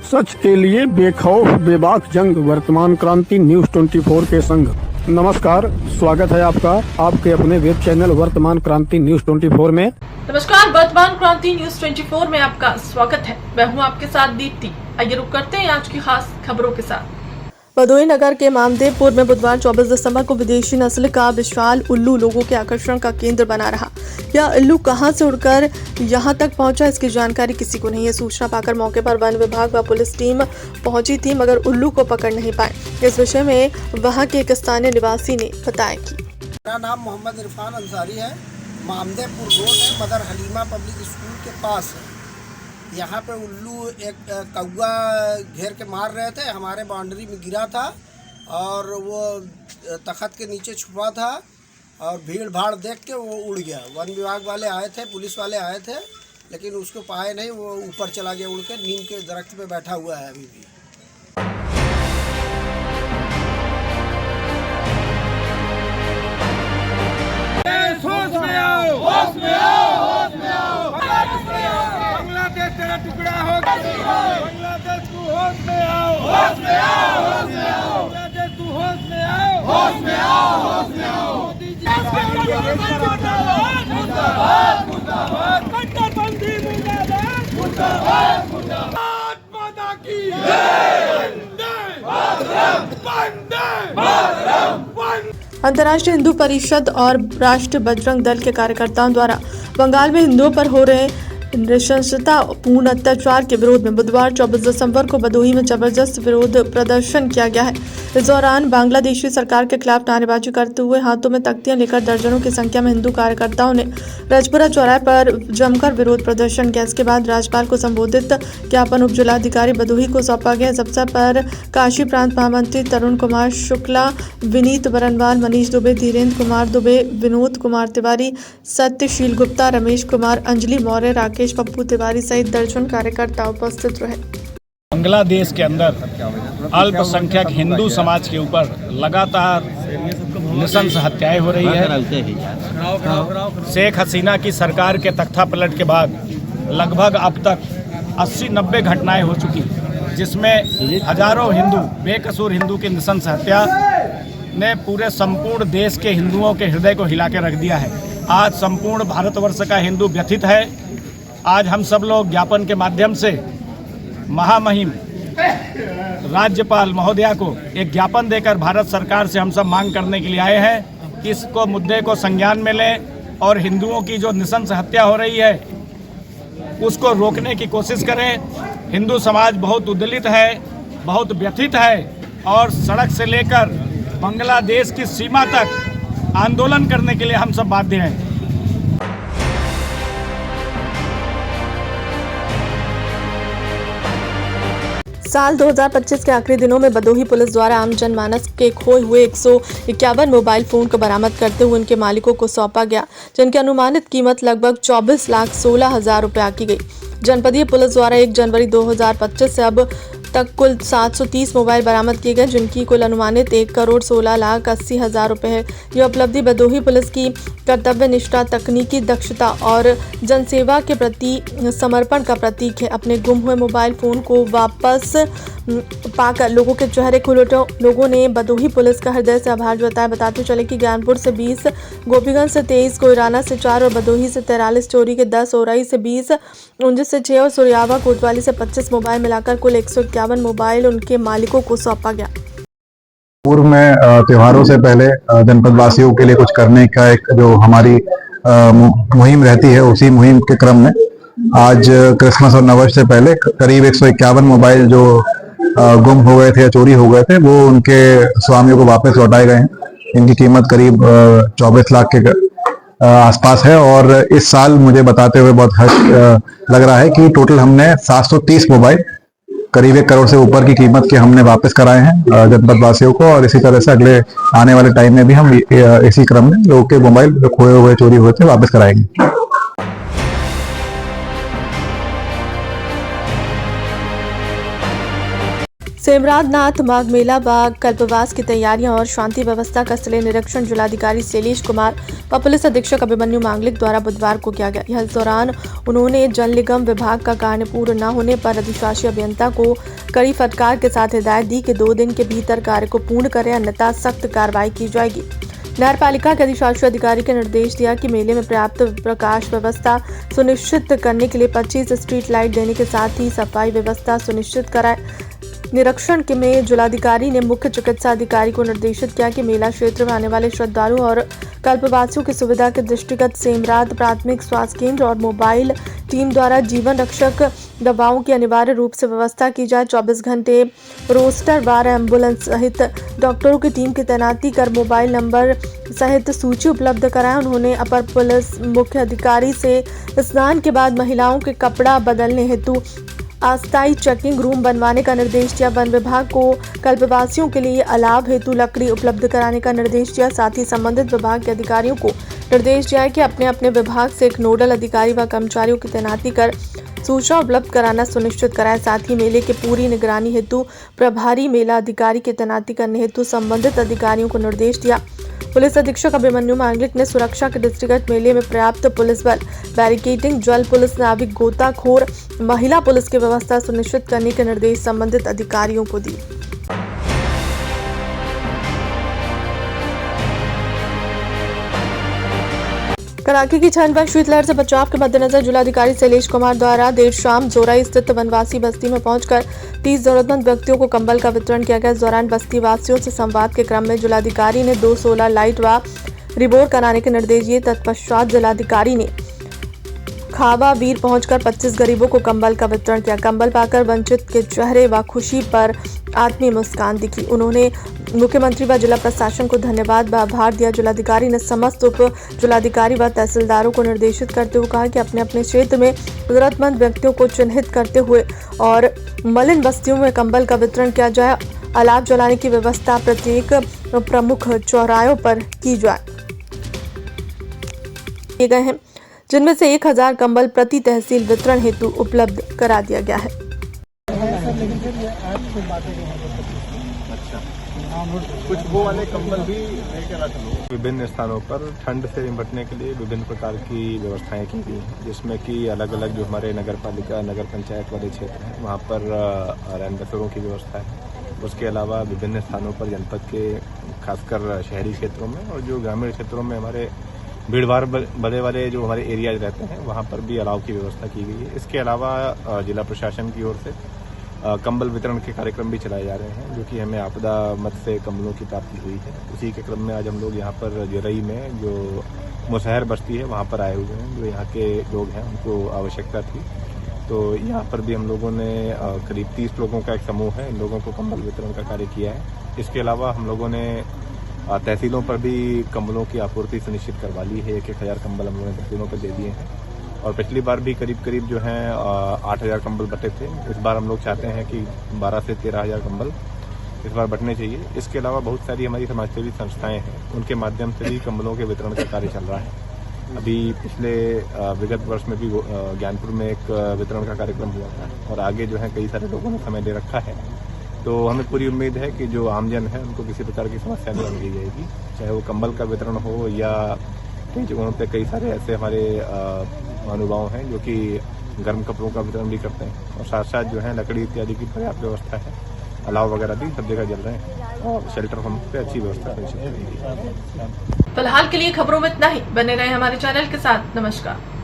सच के लिए बेखौफ बेबाक जंग, वर्तमान क्रांति न्यूज 24 के संग। नमस्कार, स्वागत है आपका आपके अपने वेब चैनल वर्तमान क्रांति न्यूज 24 में। नमस्कार, वर्तमान क्रांति न्यूज 24 में आपका स्वागत है। मैं हूं आपके साथ दीप्ति। आइए रुक करते हैं आज की खास खबरों के साथ। भदोही नगर के मामदेवपुर में बुधवार 24 दिसंबर को विदेशी नस्ल का विशाल उल्लू लोगों के आकर्षण का केंद्र बना रहा। यह उल्लू कहां से उड़कर यहां तक पहुंचा, इसकी जानकारी किसी को नहीं है। सूचना पाकर मौके पर वन विभाग व पुलिस टीम पहुंची थी, मगर उल्लू को पकड़ नहीं पाए। इस विषय में वहां के एक स्थानीय निवासी ने बताया कि मेरा नाम मोहम्मद इरफान अंसारी है। मामदेवपुर रोड है, मदर हलीमा पब्लिक स्कूल के पास है। यहाँ पे उल्लू एक कौवा घेर के मार रहे थे, हमारे बाउंड्री में गिरा था और वो तख्त के नीचे छुपा था और भीड़ भाड़ देख के वो उड़ गया। वन विभाग वाले आए थे, पुलिस वाले आए थे, लेकिन उसको पाए नहीं। वो ऊपर चला गया उड़ के, नीम के दरख्त पे बैठा हुआ है अभी भी। होश में आओ, होश में आओ, होश में आओ। बांग्लादेश तेरा टुकड़ा होगा, बांग्लादेश तू होश में आओ, होश में आओ, होश में आओ। बांग्लादेश तू होश में आओ, होश में आओ, होश में आओ। मोदी जी मुर्दाबाद, मुर्दाबाद, मुर्दाबाद। कट्टरपंथी मुर्दाबाद, मुर्दाबाद, मुर्दाबाद। माता की जय। वंदे मातरम, वंदे मातरम, वंदे। अंतर्राष्ट्रीय हिंदू परिषद और राष्ट्रीय बजरंग दल के कार्यकर्ताओं द्वारा बंगाल में हिंदुओं पर हो रहे नृशंसतापूर्ण अत्याचार के विरोध में बुधवार 24 दिसंबर को भदोही में जबरदस्त विरोध प्रदर्शन किया गया है। इस दौरान बांग्लादेशी सरकार के खिलाफ नारेबाजी करते हुए हाथों में तख्तियां लेकर दर्जनों की संख्या में हिंदू कार्यकर्ताओं ने रजपुरा चौराहे पर जमकर विरोध प्रदर्शन किया। इसके बाद राज्यपाल को संबोधित ज्ञापन उप जिलाधिकारी भदोही को सौंपा गया। इस अवसर पर काशी प्रांत महामंत्री तरुण कुमार शुक्ला, विनीत बरनवाल, मनीष दुबे, धीरेन्द्र कुमार दुबे, विनोद कुमार तिवारी, सत्यशील गुप्ता, रमेश कुमार, अंजलि मौर्य, राकेश पप्पू तिवारी सहित दर्जन कार्यकर्ता उपस्थित रहे। बांग्लादेश के अंदर अल्पसंख्यक हिंदू समाज के ऊपर लगातार नृशंस हत्याएं हो रही है। शेख हसीना की सरकार के तख्तापलट के बाद लगभग अब तक 80-90 घटनाएं हो चुकी, जिसमें हजारों हिंदू, बेकसूर हिंदू की नृशंस हत्या ने पूरे संपूर्ण देश के हिंदुओं के हृदय को हिला के रख दिया है। आज संपूर्ण भारतवर्ष का हिंदू व्यथित है। आज हम सब लोग ज्ञापन के माध्यम से महामहिम राज्यपाल महोदया को एक ज्ञापन देकर भारत सरकार से हम सब मांग करने के लिए आए हैं कि इसको मुद्दे को संज्ञान में लें और हिंदुओं की जो नृशंस हत्या हो रही है उसको रोकने की कोशिश करें। हिंदू समाज बहुत उद्दलित है, बहुत व्यथित है और सड़क से लेकर बांग्लादेश की सीमा तक आंदोलन करने के लिए हम सब बाध्य हैं। साल 2025 के आखिरी दिनों में भदोही पुलिस द्वारा आम जनमानस के खोए हुए 151 मोबाइल फोन को बरामद करते हुए उनके मालिकों को सौंपा गया, जिनकी अनुमानित कीमत लगभग 24,16,000 रुपये आंकी गई। जनपदीय पुलिस द्वारा 1 जनवरी 2025 से अब तक कुल 730 मोबाइल बरामद किए गए, जिनकी कुल अनुमानित 1,16,80,000 रुपये है। यह उपलब्धि भदोही पुलिस की कर्तव्य निष्ठा, तकनीकी दक्षता और जनसेवा के प्रति समर्पण का प्रतीक है। अपने गुम हुए मोबाइल फोन को वापस पाकर लोगों के चेहरे खुल उठे। लोगों ने भदोही पुलिस का हृदय से आभार जताया। बताते चले कि ज्ञानपुर से 20, गोपीगंज से 23, कोयराना से 4 और भदोही से 43, चोरी के 10, ओराई से 20, उंज से 6 और सुरियावा कोतवाली से 25 मोबाइल मिलाकर कुल 151 मोबाइल उनके मालिकों को सौंपा गया। पूर्व में त्योहारों से पहले जनपद वासियों के लिए कुछ करने का एक जो हमारी मुहिम रहती है, उसी मुहिम के क्रम में आज क्रिसमस और नववर्ष से पहले करीब 151 मोबाइल जो गुम हो गए थे या चोरी हो गए थे, वो उनके स्वामियों को वापस लौटाए गए हैं। इनकी कीमत करीब 24 लाख के आसपास है और इस साल मुझे बताते हुए बहुत हर्ष लग रहा है कि टोटल हमने 730 मोबाइल करीब 1 करोड़ से ऊपर की कीमत के हमने वापस कराए हैं जनपद वासियों को। और इसी तरह से अगले आने वाले टाइम में भी हम इसी क्रम में लोगों के मोबाइल जो खोए हुए, चोरी हुए थे, वापस कराएंगे। सेमराजनाथ माघ मेला व कल्पवास की तैयारियां और शांति व्यवस्था का स्थलीय निरीक्षण जिलाधिकारी शैलेश कुमार व पुलिस अधीक्षक अभिमन्यु मांगलिक द्वारा बुधवार को किया गया। इस दौरान उन्होंने जल निगम विभाग का कार्य पूर्ण न होने पर अधिशासी अभियंता को कड़ी फटकार के साथ हिदायत दी कि 2 दिन के भीतर कार्य को पूर्ण करें, अन्यथा सख्त कार्रवाई की जाएगी। नगर पालिका के अधिशासी अधिकारी के निर्देश दिया कि मेले में पर्याप्त प्रकाश व्यवस्था सुनिश्चित करने के लिए 25 स्ट्रीट लाइट देने के साथ ही सफाई व्यवस्था सुनिश्चित कराएं। निरीक्षण के में जिलाधिकारी ने मुख्य चिकित्सा अधिकारी को निर्देशित किया कि मेला क्षेत्र में आने वाले श्रद्धालुओं और कल्पवासियों की सुविधा के दृष्टिगत सेमरात प्राथमिक स्वास्थ्य केंद्र और मोबाइल टीम द्वारा जीवन रक्षक दवाओं की अनिवार्य रूप से व्यवस्था की जाए। 24 घंटे रोस्टर वार एम्बुलेंस सहित डॉक्टरों की टीम की तैनाती कर मोबाइल नंबर सहित सूची उपलब्ध कराएं। उन्होंने अपर पुलिस मुख्य अधिकारी से स्नान के बाद महिलाओं के कपड़ा बदलने हेतु अस्थायी चेकिंग रूम बनवाने का निर्देश दिया। वन विभाग को कल्पवासियों के लिए अलाव हेतु लकड़ी उपलब्ध कराने का निर्देश दिया। साथ ही संबंधित विभाग के अधिकारियों को निर्देश दिया कि अपने अपने विभाग से एक नोडल अधिकारी व कर्मचारियों की तैनाती कर सूचना उपलब्ध कराना सुनिश्चित कराएं। साथ ही मेले की पूरी निगरानी हेतु प्रभारी मेला अधिकारी की तैनाती करने हेतु संबंधित अधिकारियों को निर्देश दिया। पुलिस अधीक्षक अभिमन्यु मांगलिक ने सुरक्षा के दृष्टिगत मेले में पर्याप्त पुलिस बल, बैरिकेडिंग, जल पुलिस, नाविक, गोताखोर, महिला पुलिस की व्यवस्था सुनिश्चित करने के निर्देश संबंधित अधिकारियों को दिए। कड़ाके की ठंड व शीतलहर से बचाव के मद्देनजर जिलाधिकारी शैलेश कुमार द्वारा देर शाम जोराई स्थित वनवासी बस्ती में पहुंचकर 30 जरूरतमंद व्यक्तियों को कंबल का वितरण किया गया। इस दौरान बस्ती वासियों से संवाद के क्रम में जिलाधिकारी ने 2 सोलर लाइट व रिबोर कराने के निर्देश दिए। तत्पश्चात जिलाधिकारी ने खावा वीर पहुंचकर 25 गरीबों को कंबल का वितरण किया। कंबल पाकर वंचित के चेहरे व खुशी पर आत्मीय मुस्कान दिखी। उन्होंने मुख्यमंत्री व जिला प्रशासन को धन्यवाद व आभार दिया। जिलाधिकारी ने समस्त उप जिलाधिकारी व तहसीलदारों को निर्देशित करते हुए कहा कि अपने अपने क्षेत्र में जरूरतमंद व्यक्तियों को चिन्हित करते हुए और मलिन बस्तियों में कंबल का वितरण किया जाए। अलाव जलाने की व्यवस्था प्रत्येक प्रमुख चौराहों पर की जाए गए हैं, जिनमें से 1000 कंबल प्रति तहसील वितरण हेतु उपलब्ध करा दिया गया है। कुछ वो वाले कंबल भी लेकर रख लो। विभिन्न स्थानों पर ठंड से निपटने के लिए विभिन्न प्रकार की व्यवस्थाएं की गई हैं, जिसमें कि अलग अलग जो हमारे नगर पालिका, नगर पंचायत वाले क्षेत्र हैं वहाँ पर रैन बसेरों की व्यवस्था है। उसके अलावा विभिन्न स्थानों पर जनपद के खासकर शहरी क्षेत्रों में और जो ग्रामीण क्षेत्रों में हमारे भीड़ भाड़ बड़े वाले जो हमारे एरियाज रहते हैं वहाँ पर भी अलाव की व्यवस्था की गई है। इसके अलावा जिला प्रशासन की ओर से कंबल वितरण के कार्यक्रम भी चलाए जा रहे हैं, जो कि हमें आपदा मद से कंबलों की प्राप्ति हुई है। उसी के क्रम में आज हम लोग यहाँ पर जोरई में जो मुसहर बस्ती है वहाँ पर आए हुए हैं। जो यहाँ के लोग हैं उनको आवश्यकता थी, तो यहाँ पर भी हम लोगों ने करीब 30 लोगों का एक समूह है, इन लोगों को कंबल वितरण का कार्य किया है। इसके अलावा हम लोगों ने तहसीलों पर भी कंबलों की आपूर्ति सुनिश्चित करवा ली है। 1000 कंबल हम लोगों ने तहसीलों पर दे दिए हैं और पिछली बार भी करीब जो हैं 8000 कंबल बटे थे। इस बार हम लोग चाहते हैं कि 12 से 13000 कंबल इस बार बटने चाहिए। इसके अलावा बहुत सारी हमारी समाजसेवी संस्थाएं हैं, उनके माध्यम से भी कंबलों के वितरण का कार्य चल रहा है। अभी पिछले विगत वर्ष में भी ज्ञानपुर में एक वितरण का कार्यक्रम हुआ था और आगे जो है कई सारे लोगों ने समय दे रखा है। तो हमें पूरी उम्मीद है कि जो आमजन है उनको किसी प्रकार की समस्या नहीं आने दी जाएगी, चाहे वो कंबल का वितरण हो या कई जगहों पे कई सारे ऐसे हमारे महानुभाव हैं जो कि गर्म कपड़ों का वितरण भी करते हैं और साथ साथ जो है लकड़ी इत्यादि की पर्याप्त व्यवस्था है। अलाव वगैरह भी सब जगह जल रहे हैं और शेल्टर होम पे अच्छी व्यवस्था सुनिश्चित की गई है। फिलहाल के लिए खबरों में इतना ही। बने रहे हमारे चैनल के साथ। नमस्कार।